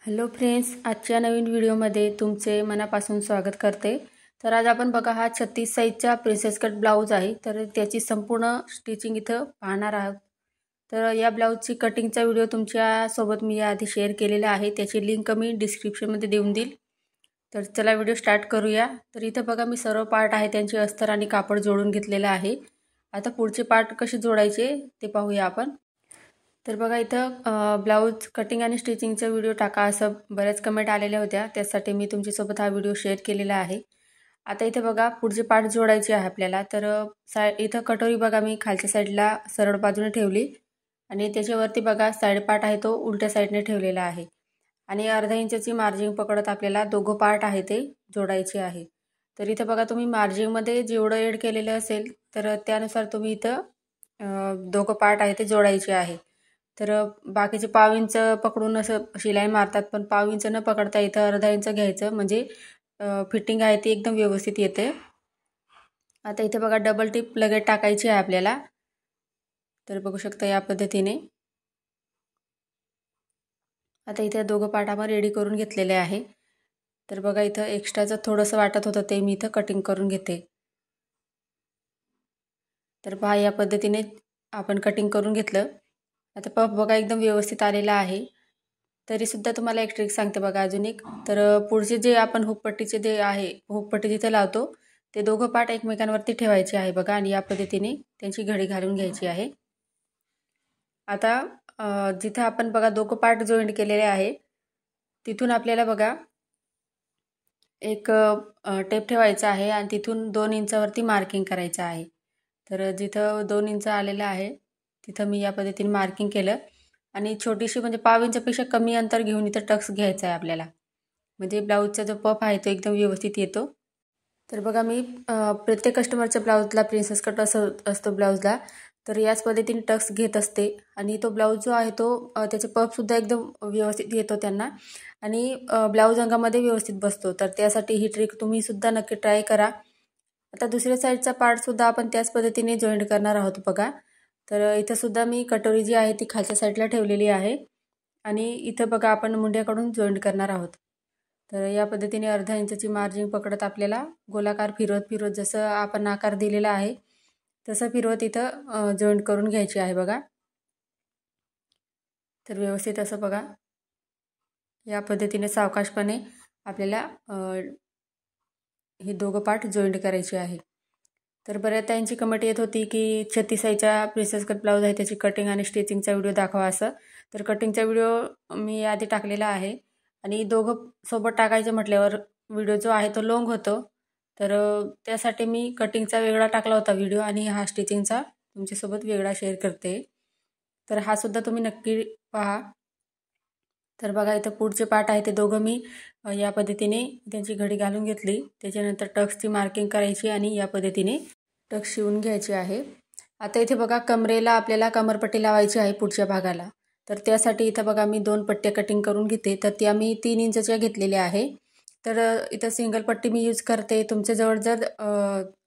Hello friends, आजच्या नवीन व्हिडिओमध्ये तुमचे मनापासून स्वागत करते। तर आज आपण बघा हा 36 साईजचा प्रिन्सेस कट ब्लाउज आहे। तर त्याची संपूर्ण स्टिचिंग इथं पाहणार आहोत। तर या ब्लाउजची कटिंगचा व्हिडिओ तुमच्या सोबत मी आधी शेअर केलेला आहे, त्याची लिंक मी डिस्क्रिप्शनमध्ये देऊन देईल। तर चला व्हिडिओ स्टार्ट करूया। तर इथं बघा मी सर्व पार्ट आहे त्यांचे अस्तर आणि कापड जोडून घेतलेले आहे। आता पुढचे पार्ट कसे जोडायचे ते पाहूया आपण। तर बघा इथं ब्लाउज कटिंग आणि स्टिचिंगचा व्हिडिओ टाका असं बऱ्याच कमेंट आलेल्या होत्या, त्यासाठी मी तुमच्यासोबत हा व्हिडिओ शेअर केलेला आहे। आता इथे बघा पुढचे पार्ट जोडायचे आहे आपल्याला। तर इथं कटोरी बघा मी खालच्या साईडला सरळ बाजूने ठेवली आणि त्याच्यावरती बघा साइड पार्ट आहे तो उलट्या साईडने ठेवलेला आहे आणि अर्धा इंचाची मार्जिन पकडत आपल्याला दोघं पार्ट आहे ते जोडायचे आहे। तर इथं बघा तुम्ही मार्जिनमध्ये जेवढं एड केलेलं असेल तर त्यानुसार तुम्ही इथं दोघं पार्ट आहे ते जोडायचे आहे। तर बाकीचे पाव इंच पकडून असं शिलाई मारतात, पण पाव इंच न पकडता इथं अर्धा इंच घ्यायचं, म्हणजे फिटिंग आहे ती एकदम व्यवस्थित येते। आता इथे बघा डबल टिप लगेच टाकायची आहे आपल्याला। तर बघू शकता या पद्धतीने आता इथे दोघं पार्ट आपण रेडी करून घेतलेले आहे। तर बघा इथं एक्स्ट्राचं थोडंसं वाटत होतं ते मी इथं कटिंग करून घेते। तर पहा या पद्धतीने आपण कटिंग करून घेतलं। आता पफ बघा एकदम व्यवस्थित आलेला आहे। तरी सुद्धा तुम्हाला एक ट्रिक सांगते बघा अजून एक। तर पुढचे जे आपण हुकपट्टीचे जे आहे, हुकपट्टी जिथे लावतो ते दोघं पार्ट एकमेकांवरती ठेवायचे आहे बघा, आणि या पद्धतीने त्यांची घडी घालून घ्यायची आहे। आता जिथे आपण बघा दोघं पार्ट जॉईंट केलेले आहे तिथून आपल्याला बघा एक टेप ठेवायचा आहे आणि तिथून 2 इंचावरती मार्किंग करायचं आहे। तर जिथं 2 इंच आलेलं आहे तिथं मी या पद्धतीने मार्किंग केलं आणि छोटीशी म्हणजे पाव इंचापेक्षा कमी अंतर घेऊन इथं टक्स घ्यायचा आहे आपल्याला, म्हणजे ब्लाऊजचा जो पफ आहे तो एकदम व्यवस्थित येतो। तर बघा मी प्रत्येक कस्टमरच्या ब्लाऊजला प्रिन्सेस कट असतो ब्लाऊजला, तर याच पद्धतीने टक्स घेत असते आणि तो ब्लाऊज जो आहे तो त्याचे पफसुद्धा एकदम व्यवस्थित येतो त्यांना आणि ब्लाऊज अंगामध्ये व्यवस्थित बसतो। तर त्यासाठी ही ट्रिक तुम्ही सुद्धा नक्की ट्राय करा। आता दुसऱ्या साईडचा पार्टसुद्धा आपण त्याच पद्धतीने जॉईंट करणार आहोत बघा। तर इथं सुद्धा मी कटोरी जी आहे ती खालच्या साईडला ठेवलेली आहे आणि इथं बघा आपण मुंड्याकडून जॉईंट करणार आहोत। तर या पद्धतीने अर्धा इंचाची मार्जिन पकडत आपल्याला गोलाकार फिरवत जसं आपण आकार दिलेला आहे तसं फिरवत इथं जॉईंट करून घ्यायची आहे बघा। तर व्यवस्थित असं बघा या पद्धतीने सावकाशपणे आपल्याला हे दोघं पार्ट जॉईंट करायचे आहे। तर बऱ्याच त्यांची कमेंट येत होती की 36 साईजचा प्रिन्सेस कट ब्लाऊज आहे त्याची कटिंग आणि स्टिचिंगचा व्हिडिओ दाखवा असं। तर कटिंगचा व्हिडिओ मी आधी टाकलेला आहे आणि दोघं सोबत टाकायचं म्हटल्यावर व्हिडिओ जो आहे तो लॉंग होतो, तर त्यासाठी मी कटिंगचा वेगळा टाकला होता व्हिडिओ आणि हा स्टिचिंगचा तुमच्यासोबत वेगळा शेअर करते। तर हा सुद्धा तुम्ही नक्की पहा। तर बघा इथं पुढचे पार्ट आहे ते दोघं मी या पद्धतीने त्यांची घडी घालून घेतली, त्याच्यानंतर टक्सची मार्किंग करायची आणि या पद्धतीने टक्स शिवून घ्यायची आहे। आता इथे बघा कमरेला आपल्याला कमरपट्टी लावायची आहे पुढच्या भागाला, तर त्यासाठी इथं बघा मी 2 पट्ट्या कटिंग करून घेते। तर त्या मी 3 इंचच्या घेतलेल्या आहे। तर इथं सिंगल पट्टी मी यूज करते, तुमच्याजवळ जर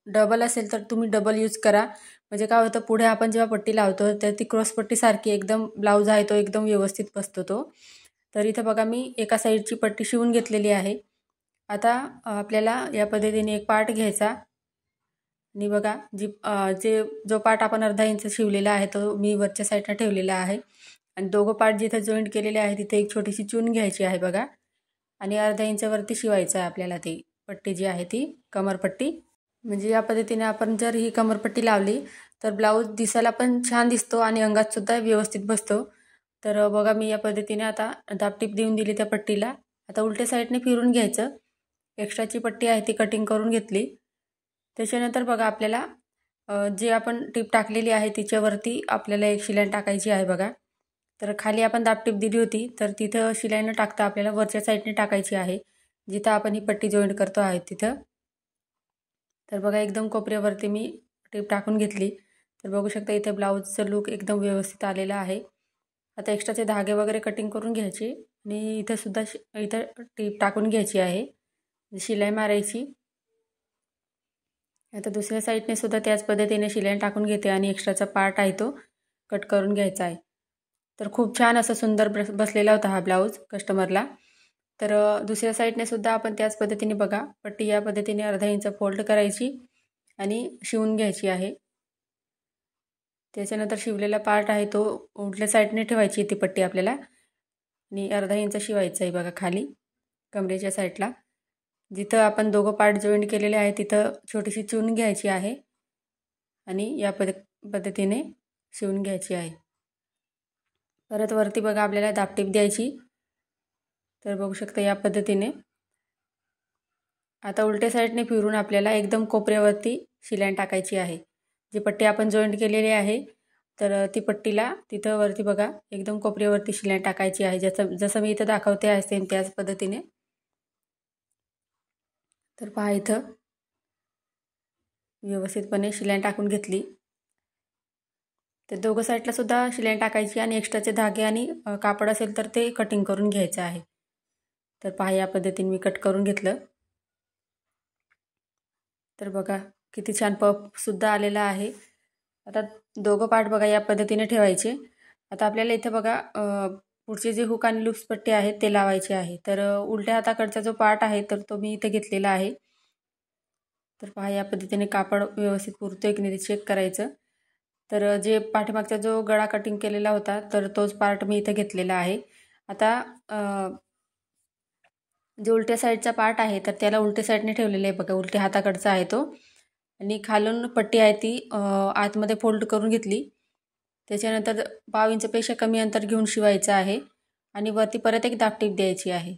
डबल असेल तर तुम्ही डबल यूज करा, म्हणजे काय होतं पुढे आपण जेव्हा पट्टी लावतो तर ती क्रॉस पट्टीसारखी एकदम ब्लाऊज आहे तो एकदम व्यवस्थित बसतो तो। तर इथं बघा मी एका साईडची पट्टी शिवून घेतलेली आहे। आता आपल्याला या पद्धतीने एक पार्ट घ्यायचा आणि बघा जो पार्ट आपण अर्धा इंच शिवलेला आहे तो मी वरच्या साईडला ठेवलेला आहे आणि दोघं पार्ट जिथे जॉईंट केलेले आहे तिथे एक छोटीशी चून घ्यायची आहे बघा आणि अर्धा इंचावरती शिवायचं आहे आपल्याला ती पट्टी जी आहे ती कमरपट्टी। म्हणजे या पद्धतीने आपण जर ही कमरपट्टी लावली तर ब्लाऊज दिसायला पण छान दिसतो आणि अंगात सुद्धा व्यवस्थित बसतो। तर बघा मी या पद्धतीने आता दाबटीप देऊन दिली त्या पट्टीला। आता उलट्या साईडने फिरून घ्यायचं, एक्स्ट्राची पट्टी आहे ती कटिंग करून घेतली। त्याच्यानंतर बघा आपल्याला जे आपण टीप टाकलेली आहे तिच्यावरती आपल्याला एक शिलाई टाकायची आहे बघा। तर खाली आपण दाबटीप दिली होती तर तिथं शिलाई न टाकता आपल्याला वरच्या साईडने टाकायची आहे, जिथं आपण ही पट्टी जॉईंट करतो आहे तिथं। तर बघा एकदम कोपऱ्यावरती मी टीप टाकून घेतली। तर बघू शकता इथे ब्लाऊजचं लुक एकदम व्यवस्थित आलेला आहे। आता एक्स्ट्राचे धागे वगैरे कटिंग करून घ्यायचे आणि इथं सुद्धा इथं टीप टाकून घ्यायची आहे, शिलाई मारायची। आता दुसऱ्या साईडने सुद्धा त्याच पद्धतीने शिलाई टाकून घेते आणि एक्स्ट्राचा पार्ट आहे तो कट करून घ्यायचा आहे। तर खूप छान असं सुंदर बसलेला होता हा ब्लाऊज कस्टमरला. तर दुसऱ्या साईडने सुद्धा आपण त्याच पद्धतीने बघा पट्टी या पद्धतीने अर्धा इंच फोल्ड करायची आणि शिवून घ्यायची आहे. त्याच्यानंतर शिवलेला पार्ट आहे तो उलट्या साईडने ठेवायची ती पट्टी आपल्याला आणि अर्धा इंच शिवायचं आहे बघा खाली कमरेच्या साईडला. जिथं आपण दोघं पार्ट जॉईंट केलेले आहे तिथं छोटीशी चून घ्यायची आहे आणि या पद्धतीने शिवून घ्यायची आहे. परत वरती बघा आपल्याला दाबटीप द्यायची. तर बघू शकता या पद्धतीने. आता उलट्या साईडने फिरून आपल्याला एकदम कोपऱ्यावरती शिलाई टाकायची आहे. जी पट्टी आपण जॉईंट केलेली आहे तर ती पट्टीला तिथं वरती बघा एकदम कोपऱ्यावरती शिलाई टाकायची आहे. जसं मी इथं दाखवते आहे सेम त्याच पद्धतीने. तर पहा इथं व्यवस्थितपणे शिलाई टाकून घेतली. तर दोघं साईडला सुद्धा शिलाई टाकायची आणि एक्स्ट्राचे धागे आणि कापड असेल तर ते कटिंग करून घ्यायचं आहे. तर पहा या पद्धतीने मी कट करून घेतलं. तर बघा किती छान पफसुद्धा आलेला आहे. आता दोघं पार्ट बघा या पद्धतीने ठेवायचे. आता आपल्याला इथं बघा पुढचे जे हुक आणि लूप्स पट्टी आहेत ते लावायचे आहे. तर उलट्या हाताकडचा जो पार्ट आहे तर तो मी इथे घेतलेला आहे. तर पहा या पद्धतीने कापड व्यवस्थित पुरतोय की नाही ते चेक करायचं. तर जे पाठीमागचा जो गळा कटिंग केलेला होता तर तोच पार्ट मी इथं घेतलेला आहे. आता जो उलट्या साईडचा पार्ट आहे तर त्याला उलट्या साईडने ठेवलेलं आहे बघा. उलट्या हाताकडचा आहे तो आणि खालून पट्टी आहे ती आतमध्ये फोल्ड करून घेतली. त्याच्यानंतर 1.5 इंचपेक्षा कमी अंतर घेऊन शिवायचं आहे आणि वरती परत एक दाबटीप द्यायची आहे.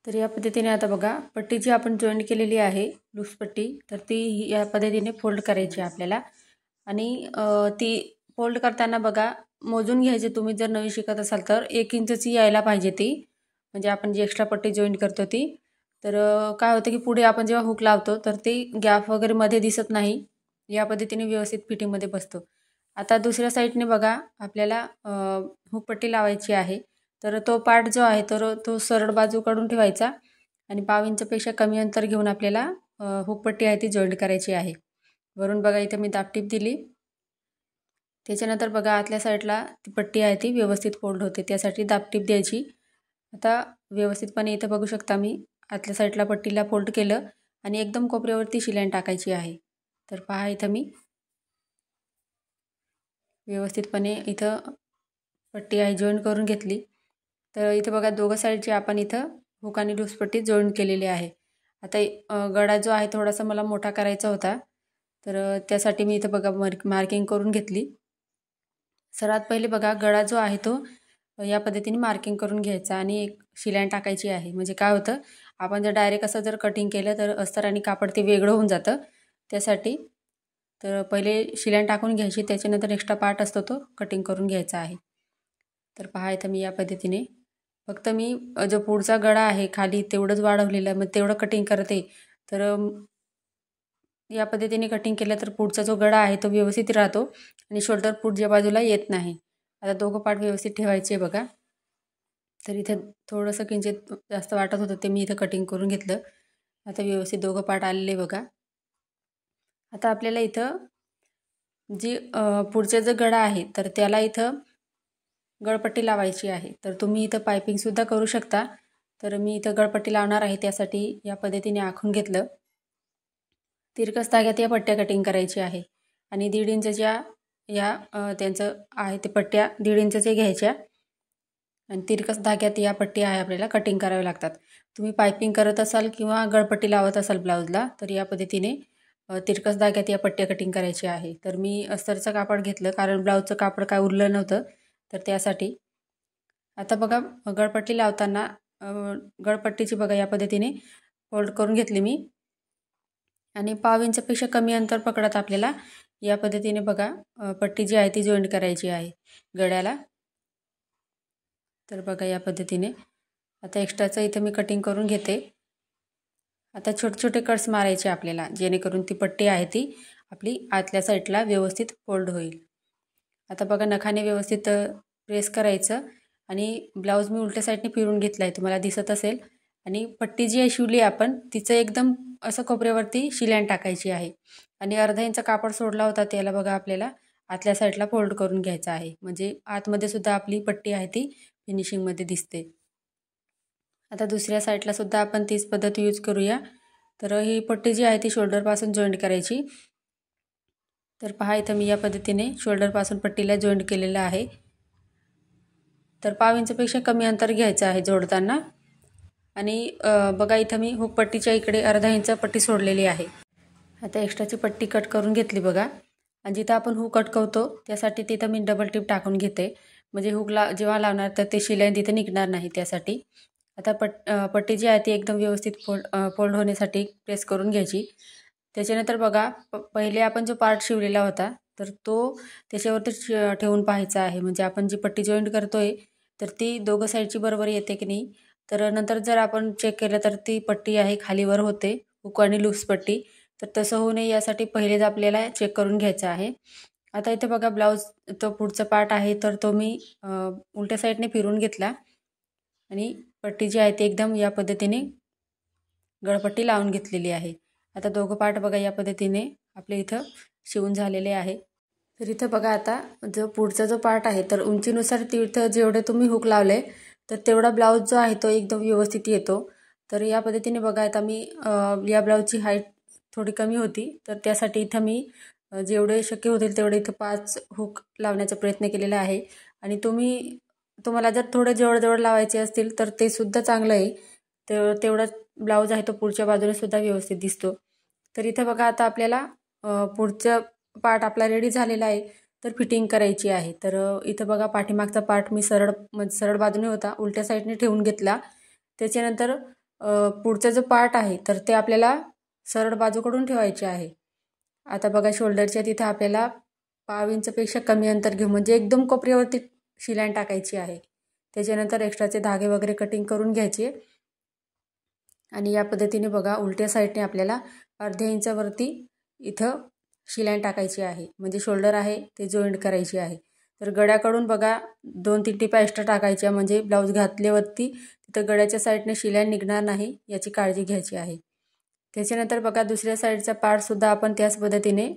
तर या पद्धतीने आता बघा पट्टी जी आपण जॉईंट केलेली आहे लूज पट्टी तर ती या पद्धतीने फोल्ड करायची आपल्याला आणि ती फोल्ड करताना बघा मोजून घ्यायचे. तुम्ही जर नवी शिकत असाल तर 1 इंचची यायला पाहिजे ती, म्हणजे आपण जी एक्स्ट्रा पट्टी जॉईंट करतो ती. तर काय होतं की पुढे आपण जेव्हा हुक लावतो तर ती गॅप वगैरे मध्ये दिसत नाही. या पद्धतीने व्यवस्थित फिटिंगमध्ये बसतो. आता दुसऱ्या साईडने बघा आपल्याला हुक पट्टी लावायची आहे. तर तो पार्ट जो आहे तर तो सरळ बाजूकडून ठेवायचा आणि 1.5 इंचपेक्षा कमी अंतर घेऊन आपल्याला हुक पट्टी आहे ती जॉईंट करायची आहे. वरून बघा इथं मी दाबटीप दिली. त्याच्यानंतर बघा आतल्या साईडला ती पट्टी आहे ती व्यवस्थित फोल्ड होते त्यासाठी दाबटीप द्यायची. आता व्यवस्थितपणे इथं बघू शकता मी आतल्या साईडला पट्टीला फोल्ड केलं आणि एकदम कोपऱ्यावरती शिलाई टाकायची आहे. तर पहा इथं मी व्यवस्थितपणे इथं पट्टी आहे जॉईंट करून घेतली. तर इथं बघा दोघं साईडची आपण इथं हुक आणि लूज पट्टी जॉईंट केलेली आहे. आता गळा जो आहे थोडासा मला मोठा करायचा होता तर त्यासाठी मी इथं बघा मार्किंग करून घेतली. सर्वात पहिले बघा गळा जो आहे तो या पद्धतीने मार्किंग करून घ्यायचा आणि एक शिलाई टाकायची आहे. म्हणजे काय होतं आपण जर डायरेक्ट असं जर कटिंग केलं तर अस्तर आणि कापड ते वेगळं होऊन जातं. त्यासाठी तर पहिले शिलाई टाकून घ्यायची त्याच्यानंतर एक्स्ट्रा पार्ट असतो तो कटिंग करून घ्यायचा आहे. तर पहा इथं मी या पद्धतीने फक्त मी जो पुढचा गळा आहे खाली तेवढंच वाढवलेलं मग तेवढं कटिंग करते. तर या पद्धतीने कटिंग केलं तर पुढचा जो गळा आहे तो व्यवस्थित राहतो आणि शोल्डर पुढच्या बाजूला येत नाही. आता दोघं पार्ट व्यवस्थित ठेवायचे बघा. तर इथं थोडंसं किंचित जास्त वाटत होतं ते मी इथं कटिंग करून घेतलं. आता व्यवस्थित दोघं पार्ट आलेले बघा. आता आपल्याला इथं जी पुढचा जो गळा आहे तर त्याला इथं गळपट्टी लावायची आहे. तर तुम्ही इथं पायपिंगसुद्धा करू शकता. तर मी इथं गळपट्टी लावणार आहे त्यासाठी या पद्धतीने आखून घेतलं. तिरकस धाग्यात या पट्ट्या कटिंग करायची आहे आणि 1.5 इंचच्या या त्यांचं आहे ते पट्ट्या 1.5 इंचचे घ्यायच्या आणि तिरकस धाग्यात या पट्ट्या आहे आपल्याला कटिंग कराव्या लागतात. तुम्ही पायपिंग करत असाल किंवा गळपट्टी लावत असाल ब्लाऊजला तर या पद्धतीने तिरकस धाग्यात या पट्ट्या कटिंग करायची आहे. तर मी अस्तरचं कापड घेतलं कारण ब्लाऊजचं कापड काय उरलं नव्हतं तर त्यासाठी. आता बघा गळपट्टी लावताना गळपट्टीची बघा या पद्धतीने फोल्ड करून घेतली मी आणि 1.5 इंचपेक्षा कमी अंतर पकडत आपल्याला या पद्धतीने बघा पट्टी जी आहे ती जॉईंट करायची आहे गळ्याला. तर बघा या पद्धतीने आता एक्स्ट्राचं इथं मी कटिंग करून घेते. आता छोटे छोटे कट्स मारायचे आपल्याला जेणेकरून ती पट्टी आहे ती आपली आतल्या साईडला व्यवस्थित फोल्ड होईल. आता बघा नखाने व्यवस्थित प्रेस करायचं आणि ब्लाऊज मी उलट्या साईडने फिरून घेतला आहे तुम्हाला दिसत असेल आणि पट्टी जी आहे शिवली आपण तिचं एकदम असं कोपऱ्यावरती शिलाई टाकायची आहे आणि अर्धा इंच कापड सोडला होता त्याला बघा आपल्याला आतल्या साईडला फोल्ड करून घ्यायचा आहे, म्हणजे आतमध्ये सुद्धा आपली पट्टी आहे ती फिनिशिंगमध्ये दिसते. आता दुसऱ्या साईडला सुद्धा आपण तीच पद्धत यूज करूया. तर ही पट्टी जी आहे ती शोल्डरपासून जॉईंट करायची. तर पहा इथं मी या पद्धतीने शोल्डरपासून पट्टीला जॉईंट केलेलं आहे. तर 1/2 इंचपेक्षा कमी अंतर घ्यायचं आहे जोडताना. आणि बघा इथं मी हुक पट्टीच्या इकडे अर्धा इंच पट्टी सोडलेली आहे. आता एक्स्ट्राची पट्टी कट करून घेतली बघा. आणि जिथं आपण हुक अटकवतो त्यासाठी तिथं मी डबल टिप टाकून घेते, म्हणजे हुकला जेव्हा लावणार तर ते शिलाई तिथे निघणार नाही त्यासाठी. आता पट्टी जी आहे ती एकदम व्यवस्थित फोल्ड होण्यासाठी प्रेस करून घ्यायची. त्याच्यानंतर बघा पहिले आपण जो पार्ट शिवलेला होता तर तो त्याच्यावरती ठेवून पाहायचा आहे, म्हणजे आपण जी पट्टी जॉईंट करतोय तर ती दोघं साईडची बरोबर येते की नाही. तर नंतर जर आपण चेक केलं तर ती पट्टी आहे खालीवर होते, हुक आणि लूप्स पट्टी. तर तसं होऊ नये यासाठी पहिलेच आपल्याला चेक करून घ्यायचं आहे. आता इथे बघा ब्लाऊज तो पुढचा पार्ट आहे तर तो मी उलट्या साईडने फिरून घेतला आणि पट्टी जी आहे ती एकदम या पद्धतीने गळपट्टी लावून घेतलेली आहे. आता दोघं पार्ट बघा या पद्धतीने आपले इथं शिवून झालेले आहे. तर इथं बघा आता जो पुढचा जो पार्ट आहे तर उंचीनुसार तिथं जेवढे तुम्ही हुक लावले तर तेवढा ब्लाऊज जो आहे तो एकदम व्यवस्थित येतो. तर या पद्धतीने बघा आता मी या ब्लाऊजची हाईट थोडी कमी होती तर त्यासाठी इथं मी जेवढे शक्य होतील तेवढे इथं 5 हुक लावण्याचा प्रयत्न केलेला आहे. आणि तुम्हाला जर थोडे जवळ लावायचे असतील तर ते सुद्धा चांगलं आहे. तेवढा ब्लाऊज आहे तो पुढच्या बाजूने सुद्धा व्यवस्थित दिसतो. तर इथं बघा आता आपल्याला पुढचा पार्ट आपला रेडी झालेला आहे तर फिटिंग करायची आहे. तर इथं बघा पाठीमागचा पार्ट मी सरळ बाजूने होता उलट्या साईडने ठेवून घेतला. त्याच्यानंतर पुढचा जो पार्ट आहे तर ते आपल्याला सरळ बाजूकडून ठेवायचे आहे. आता बघा शोल्डरच्या तिथं आपल्याला 1/2 इंचपेक्षा कमी अंतर घेऊ, म्हणजे एकदम कोपऱ्यावरती शिलाई टाकायची आहे. त्याच्यानंतर एक्स्ट्राचे धागे वगैरे कटिंग करून घ्यायचे. आणि या पद्धतीने बघा उलट्या साईडने आपल्याला अर्ध्या इंचावरती इथं शिलाई टाकायची आहे, म्हणजे शोल्डर आहे ते जॉईंट करायची आहे. तर गळ्याकडून बघा 2-3 टिपा एक्स्ट्रा टाकायच्या, म्हणजे ब्लाऊज घातल्यावरती तिथं गळ्याच्या साईडने शिलाई निघणार नाही याची काळजी घ्यायची आहे. त्याच्यानंतर बघा दुसऱ्या साईडचा पार्टसुद्धा आपण त्याच पद्धतीने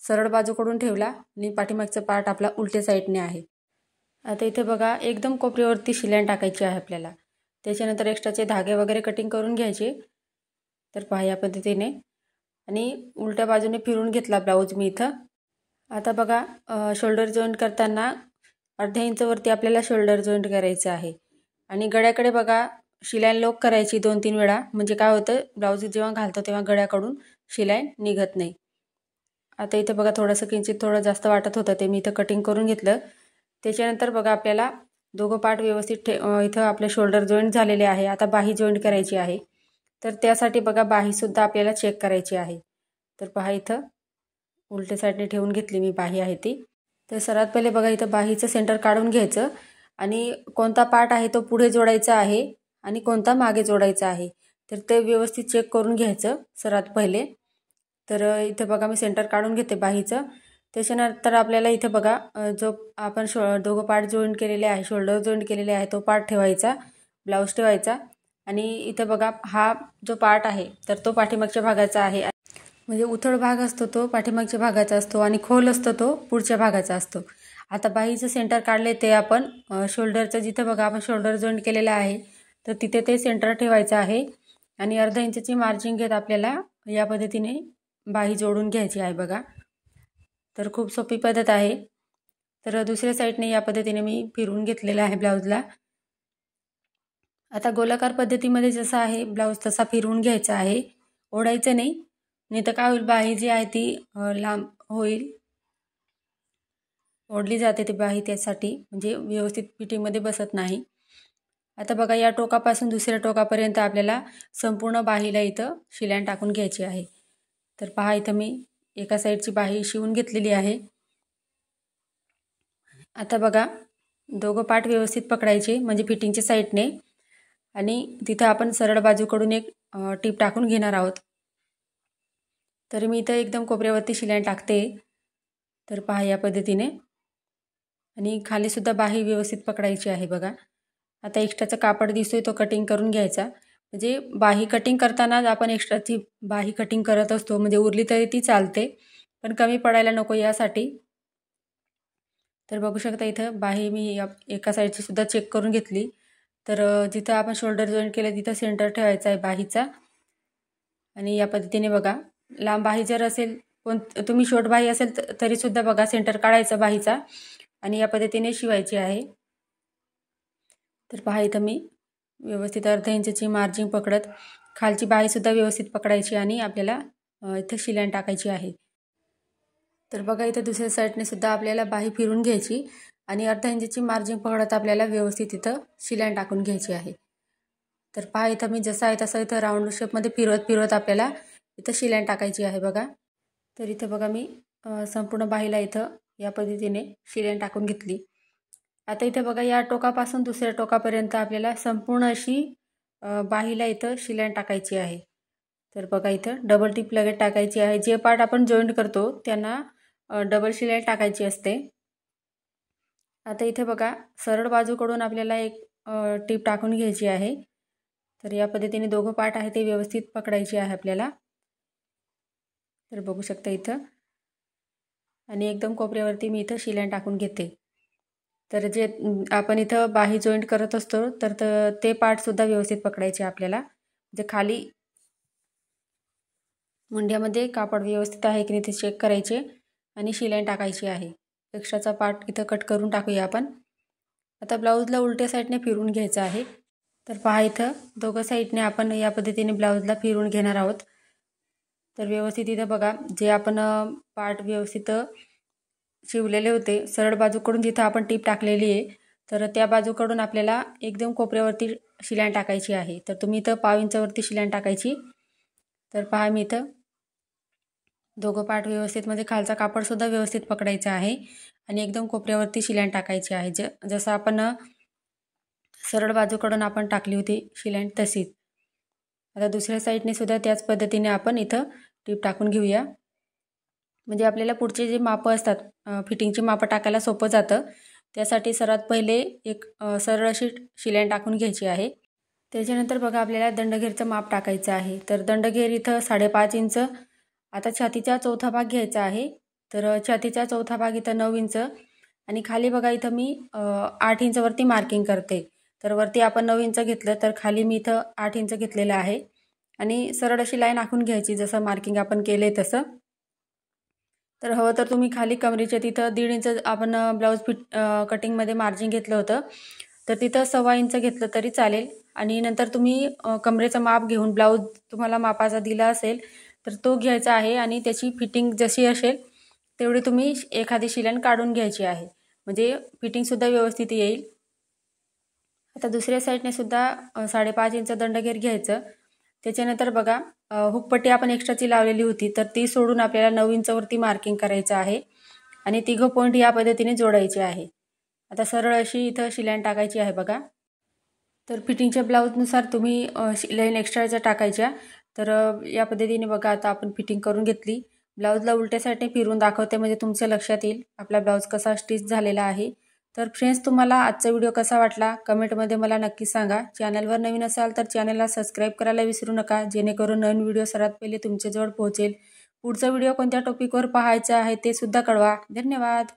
सरळ बाजूकडून ठेवला आणि पाठीमागचा पार्ट आपला उलट्या साईडने आहे. आता इथे बघा एकदम कोपऱ्यावरती शिलाई टाकायची आहे आपल्याला. त्याच्यानंतर एक्स्ट्राचे धागे वगैरे कटिंग करून घ्यायचे. तर पहा या पद्धतीने आणि उलट्या बाजूने फिरून घेतला ब्लाऊज मी इथं. आता बघा शोल्डर जॉईंट करताना अर्ध्या इंचवरती आपल्याला शोल्डर जॉईंट करायचं आहे. आणि गळ्याकडे बघा शिलाई लॉक करायची 2-3 वेळा, म्हणजे काय होतं ब्लाऊज जेव्हा घालतो तेव्हा गळ्याकडून शिलाई निघत नाही. आता इथं बघा थोडंसं किंचित थोडं जास्त वाटत होतं ते मी इथं कटिंग करून घेतलं. त्याच्यानंतर बघा आपल्याला दोघं पार्ट व्यवस्थित इथं आपले शोल्डर जॉईंट झालेले आहे. आता बाही जॉईंट करायची आहे. तर त्यासाठी बघा बाहीसुद्धा आपल्याला चेक करायची आहे. तर पहा इथं उलट्या साईडने ठेवून घेतली मी बाही आहे ती. तर सर्वात पहिले बघा इथं बाहीचं सेंटर काढून घ्यायचं आणि कोणता पार्ट आहे तो पुढे जोडायचा आहे आणि कोणता मागे जोडायचा आहे तर ते व्यवस्थित चेक करून घ्यायचं सर्वात पहिले. तर इथं बघा मी सेंटर काढून घेते बाहीचं. त्याच्यानंतर आपल्याला इथं बघा जो आपण दोघं पार्ट जॉईंट केलेले आहे, शोल्डर जॉईंट केलेले आहे तो पार्ट ठेवायचा, ब्लाऊज ठेवायचा. आणि इथं बघा हा जो पार्ट आहे तर तो पाठीमागच्या भागाचा आहे, म्हणजे उथळ भाग असतो तो पाठीमागच्या भागाचा असतो आणि खोल असतो तो पुढच्या भागाचा असतो. आता बाहीचं सेंटर काढले ते आपण शोल्डरचं जिथं बघा आपण शोल्डर जॉईंट केलेलं आहे तर तिथे ते सेंटर ठेवायचं आहे. आणि अर्धा इंचची मार्जिन घेत आपल्याला या पद्धतीने बाही जोडून घ्यायची आहे बघा. तर खूप सोपी पद्धत आहे. तर दुसऱ्या साईडने या पद्धतीने मी फिरवून घेतलेला आहे ब्लाऊजला. आता गोलाकार पद्धतीमध्ये जसा आहे ब्लाऊज तसा फिरवून घ्यायचा आहे, ओढायचं नाही तर काय होईल बाही जी आहे ती लांब होईल, ओढली जाते ती बाही, त्यासाठी म्हणजे व्यवस्थित फिटिंगमध्ये बसत नाही. आता बघा या टोकापासून दुसऱ्या टोकापर्यंत आपल्याला संपूर्ण बाहीला इथं शिलाई टाकून घ्यायची आहे. तर पहा इथं मी एका साईडची बाही शिवून घेतलेली आहे. आता बघा दोघं पार्ट व्यवस्थित पकडायचे म्हणजे फिटिंगच्या साईडने आणि तिथं आपण सरळ बाजूकडून एक टीप टाकून घेणार आहोत. तर मी इथं एकदम कोपऱ्यावरती शिलाई टाकते. तर पहा या पद्धतीने आणि खालीसुद्धा बाही व्यवस्थित पकडायची आहे बघा. आता एक्स्ट्राचा कापड दिसतोय तो कटिंग करून घ्यायचा, म्हणजे बाही कटिंग करतानाच आपण एक्स्ट्राची बाही कटिंग करत असतो, म्हणजे उरली तरी ती चालते पण कमी पडायला नको यासाठी. तर बघू शकता इथं बाही मी एका साईडची सुद्धा चेक करून घेतली. तर जिथं आपण शोल्डर जॉईंट केलं तिथं सेंटर ठेवायचा आहे बाहीचा. आणि या पद्धतीने बघा, लांब बाही जर असेल, तुम्ही शॉर्ट बाही असेल तरी सुद्धा बघा सेंटर काढायचा बाहीचा आणि या पद्धतीने शिवायची आहे. तर पहा इथं मी व्यवस्थित अर्धा इंचची मार्जिन पकडत खालची बाही सुद्धा व्यवस्थित पकडायची आणि आपल्याला इथं शिलाई टाकायची आहे. तर बघा इथं दुसऱ्या साईडने सुद्धा आपल्याला बाही फिरून घ्यायची आणि अर्धा इंचची मार्जिन पकडत आपल्याला व्यवस्थित इथं शिलाई टाकून घ्यायची आहे. तर पहा इथं मी जसं आहे तसं इथं राऊंड शेपमध्ये फिरवत आपल्याला इथं शिलाई टाकायची आहे बघा. तर इथं बघा मी संपूर्ण बाहीला इथं या पद्धतीने शिलाई टाकून घेतली. आता इथं बघा या टोकापासून दुसऱ्या टोकापर्यंत आपल्याला संपूर्ण अशी बाहीला इथं शिलाई टाकायची आहे. तर बघा इथं डबल टिप लगेच टाकायची आहे. जे पार्ट आपण जॉईंट करतो त्यांना डबल शिलाई टाकायची असते. आता इथे बघा सरळ बाजूकडून आपल्याला एक टिप टाकून घ्यायची आहे. तर या पद्धतीने दोघं पार्ट आहे ते व्यवस्थित पकडायचे आहे आपल्याला. तर बघू शकता इथं आणि एकदम कोपऱ्यावरती मी इथं शिलाई टाकून घेते. तर जे आपण इथं बाही जॉईंट करत असतो तर ते पार्टसुद्धा व्यवस्थित पकडायचे आपल्याला. म्हणजे खाली मुंड्यामध्ये कापड व्यवस्थित आहे की नाही ते चेक करायचे आणि शिलाई टाकायची आहे. एक्स्ट्राचा पार्ट इथं कट करून टाकूया आपण. आता ब्लाऊजला उलट्या साईडने फिरून घ्यायचं आहे. तर पहा इथं दोघं साईडने आपण या पद्धतीने ब्लाऊजला फिरून घेणार आहोत. तर व्यवस्थित इथं बघा जे आपण पार्ट व्यवस्थित शिवलेले होते सरळ बाजूकडून जिथं आपण टीप टाकलेली आहे तर त्या बाजूकडून आपल्याला एकदम कोपऱ्यावरती शिलाई टाकायची आहे. तर तुम्ही इथं 1/2 इंचावरती शिलाई टाकायची. तर पहा मी इथं दोघं पार्ट व्यवस्थित म्हणजे खालचा कापडसुद्धा व्यवस्थित पकडायचा आहे आणि एकदम कोपऱ्यावरती शिलाई टाकायची आहे. जसं आपण सरळ बाजूकडून आपण टाकली होती शिलाई तशीच. आता दुसऱ्या साईडने सुद्धा त्याच पद्धतीने आपण इथं टीप टाकून घेऊया. म्हणजे आपल्याला पुढचे जे मापं असतात फिटिंगची मापं टाकायला सोपं जातं. त्यासाठी सर्वात पहिले एक सरळ अशी शिलाई टाकून घ्यायची आहे. त्याच्यानंतर बघा आपल्याला दंडघेरचं माप टाकायचं आहे. तर दंडघेर इथं 5.5 इंच. आता छातीचा चौथा भाग घ्यायचा आहे. तर छातीचा चौथा भाग इथं 9 इंच आणि खाली बघा इथं मी 8 इंचवरती मार्किंग करते. तर वरती आपण 9 इंच घेतलं तर खाली मी इथं 8 इंच घेतलेलं आहे आणि सरळ अशी लाईन आखून घ्यायची जसं मार्किंग आपण केले तसं. तर हवं तर तुम्ही खाली कमरेच्या तिथं 1.5 इंच आपण ब्लाऊज कटिंगमध्ये मार्जिन घेतलं होतं तर तिथं 1.25 इंच घेतलं तरी चालेल. आणि नंतर तुम्ही कमरेचं माप घेऊन ब्लाऊज तुम्हाला मापाचा दिला असेल तर तो घ्यायचा आहे आणि त्याची फिटिंग जशी असेल तेवढी तुम्ही एखादी शिलाई काढून घ्यायची आहे. म्हणजे फिटिंगसुद्धा व्यवस्थित येईल. आता दुसऱ्या साईडने सुद्धा 5.5 इंच दंडघेर घ्यायचं. त्याच्यानंतर बघा हुकपट्टी आपण एक्स्ट्राची लावलेली होती तर ती सोडून आपल्याला 9 इंचवरती मार्किंग करायचं आहे आणि तिघं पॉईंट या पद्धतीने जोडायचे आहे. आता सरळ अशी इथं शिलाई टाकायची आहे बघा. तर फिटिंगच्या ब्लाऊजनुसार तुम्ही शिलाई एक्स्ट्राच्या टाकायच्या. तर या पद्धतीने बघा आता आपण फिटिंग करून घेतली. ब्लाऊजला उलट्या साईडने फिरून दाखवते म्हणजे तुमच्या लक्षात येईल आपला ब्लाऊज कसा स्टिच झालेला आहे. तर फ्रेंड्स तुम्हाला आजचा व्हिडिओ कसा वाटला कमेंटमध्ये मला नक्की सांगा. चॅनलवर नवीन असाल तर चॅनलला सबस्क्राईब करायला विसरू नका जेणेकरून नवीन व्हिडिओ सर्वात पहिले तुमच्याजवळ पोहोचेल. पुढचा व्हिडिओ कोणत्या टॉपिकवर पाहायचा आहे ते सुद्धा कळवा. धन्यवाद.